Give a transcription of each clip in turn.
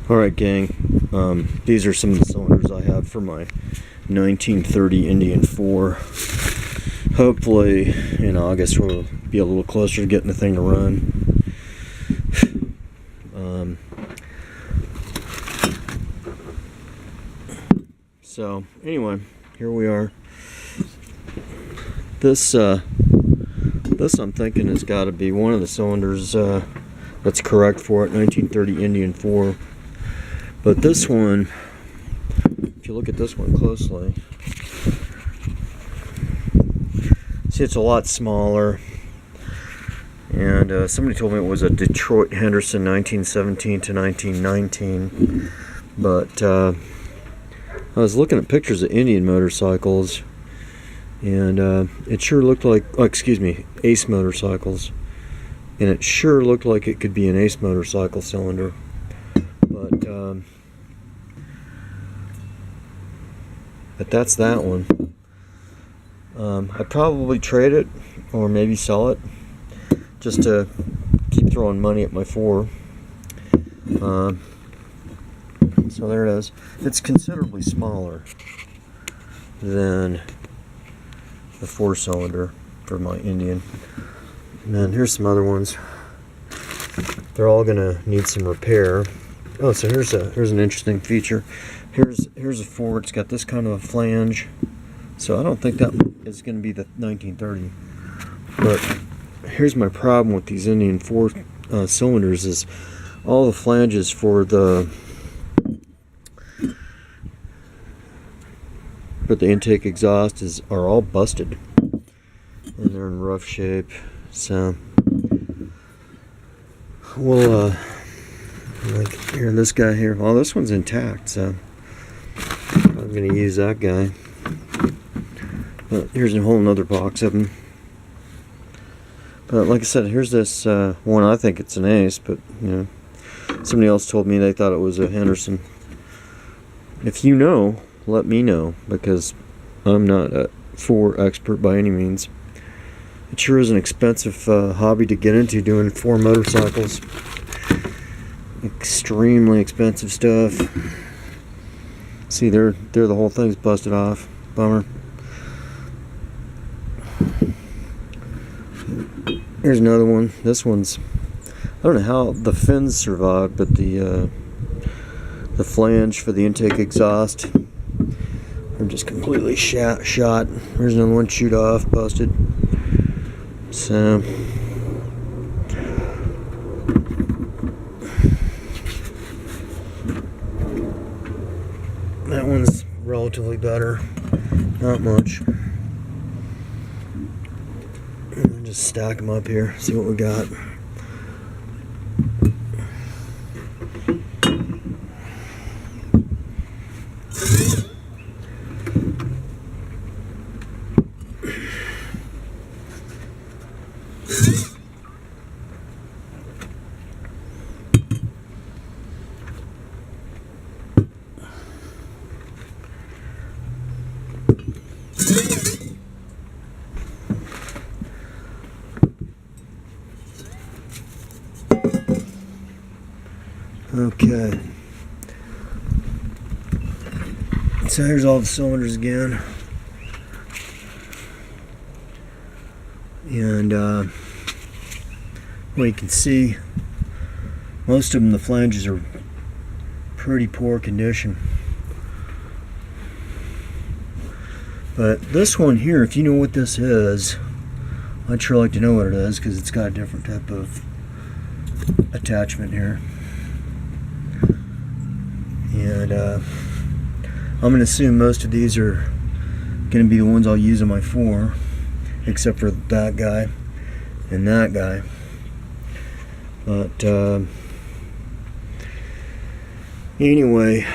Alright gang, these are some of the cylinders I have for my 1930 Indian 4. Hopefully in August we'll be a little closer to getting the thing to run. So anyway, here we are. This I'm thinking has got to be one of the cylinders that's correct for it, 1930 Indian 4. But this one, if you look at this one closely, see it's a lot smaller. And somebody told me it was a Detroit Henderson 1917 to 1919. But I was looking at pictures of Indian motorcycles, and it sure looked like, Ace motorcycles. And it sure looked like it could be an Ace motorcycle cylinder. But that's that one. I'd probably trade it or maybe sell it just to keep throwing money at my 4. So there it is. It's considerably smaller than the 4-cylinder for my Indian. And then here's some other ones. They're all gonna need some repair. Oh, so here's an interesting feature. Here's a 4. It's got this kind of a flange. So I don't think that is going to be the 1930. But here's my problem with these Indian 4 cylinders is all the flanges for the intake exhaust are all busted. And they're in rough shape. So we'll like here, this guy here. Well, this one's intact, so I'm going to use that guy. But here's a whole nother box of them. But like I said, here's this one. I think it's an Ace, but you know, somebody else told me they thought it was a Henderson. If you know, let me know, because I'm not a 4 expert by any means. It sure is an expensive hobby to get into, doing 4 motorcycles. Extremely expensive stuff. See, the whole thing's busted off. Bummer. Here's another one. This one's, I don't know how the fins survived, but the flange for the intake exhaust are just completely shot. Here's another one chewed off, busted. So that one's relatively better, not much. And just stack them up here, see what we got. Okay, so here's all the cylinders again, and well, you can see most of them, the flanges are pretty poor condition. But this one here, if you know what this is, I'd sure like to know what it is, because it's got a different type of attachment here. And I'm going to assume most of these are going to be the ones I'll use on my 4, except for that guy and that guy. But anyway,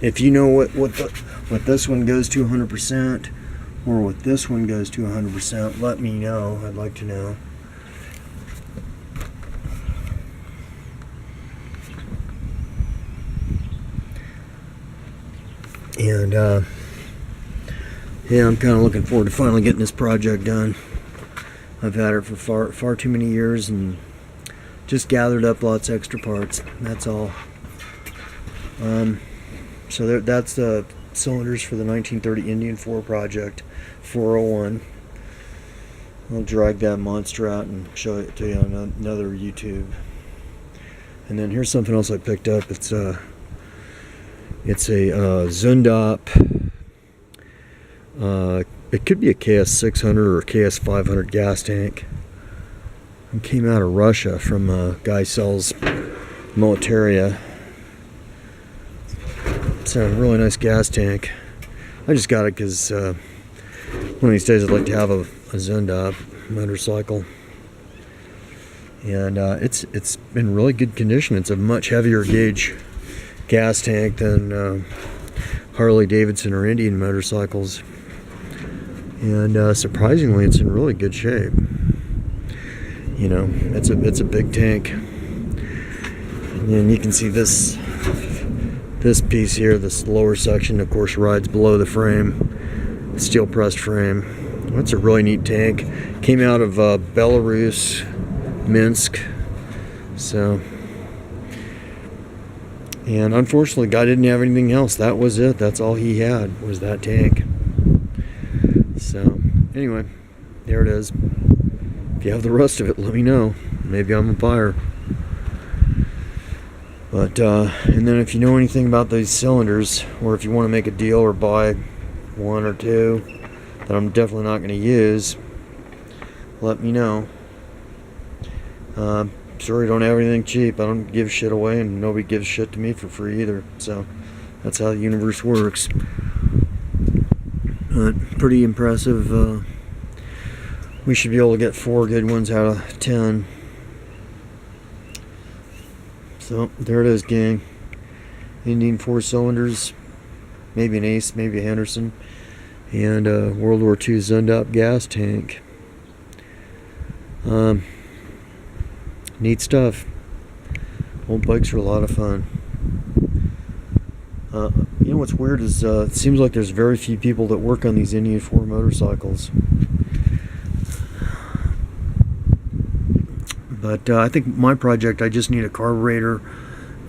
if you know what this one goes to 100% or what this one goes to 100%, let me know. I'd like to know. And yeah, I'm kind of looking forward to finally getting this project done. I've had it for far too many years, and just gathered up lots of extra parts. That's all. So that's the cylinders for the 1930 Indian 4 project, 401. I'll drag that monster out and show it to you on another YouTube. And then here's something else I picked up. It's a Zundapp. It could be a KS600 or a KS500 gas tank. It came out of Russia from a guy sells Militaria. It's a really nice gas tank. I just got it because one of these days I'd like to have a Zundapp motorcycle. And it's in really good condition. It's a much heavier gauge gas tank than Harley Davidson or Indian motorcycles. And surprisingly, it's in really good shape. You know, it's a big tank. And you can see this piece here, this lower section, of course, rides below the frame, steel pressed frame. That's a really neat tank. Came out of Belarus, Minsk. So, and unfortunately, guy didn't have anything else. That was it. That's all he had, was that tank. So, anyway, there it is. If you have the rest of it, let me know. Maybe I'm a buyer. But, and then if you know anything about these cylinders, or if you want to make a deal or buy one or two that I'm definitely not going to use, let me know. Sorry, I don't have anything cheap. I don't give shit away, and nobody gives shit to me for free either. So, that's how the universe works. Pretty impressive. We should be able to get 4 good ones out of 10. So there it is, gang. Indian 4 cylinders, maybe an Ace, maybe a Henderson, and a World War II Zundapp gas tank. Neat stuff. Old bikes are a lot of fun. You know what's weird is it seems like there's very few people that work on these Indian 4 motorcycles. But I think my project, I just need a carburetor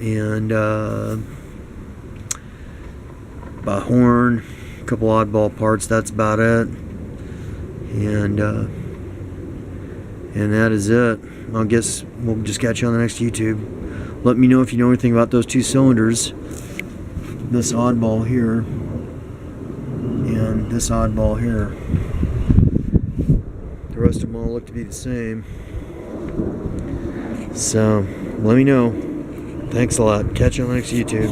and a horn, a couple oddball parts. That's about it. And that is it. I guess we'll just catch you on the next YouTube. Let me know if you know anything about those 2 cylinders. This oddball here and this oddball here. The rest of them all look to be the same. So, let me know. Thanks a lot. Catch you on the next YouTube.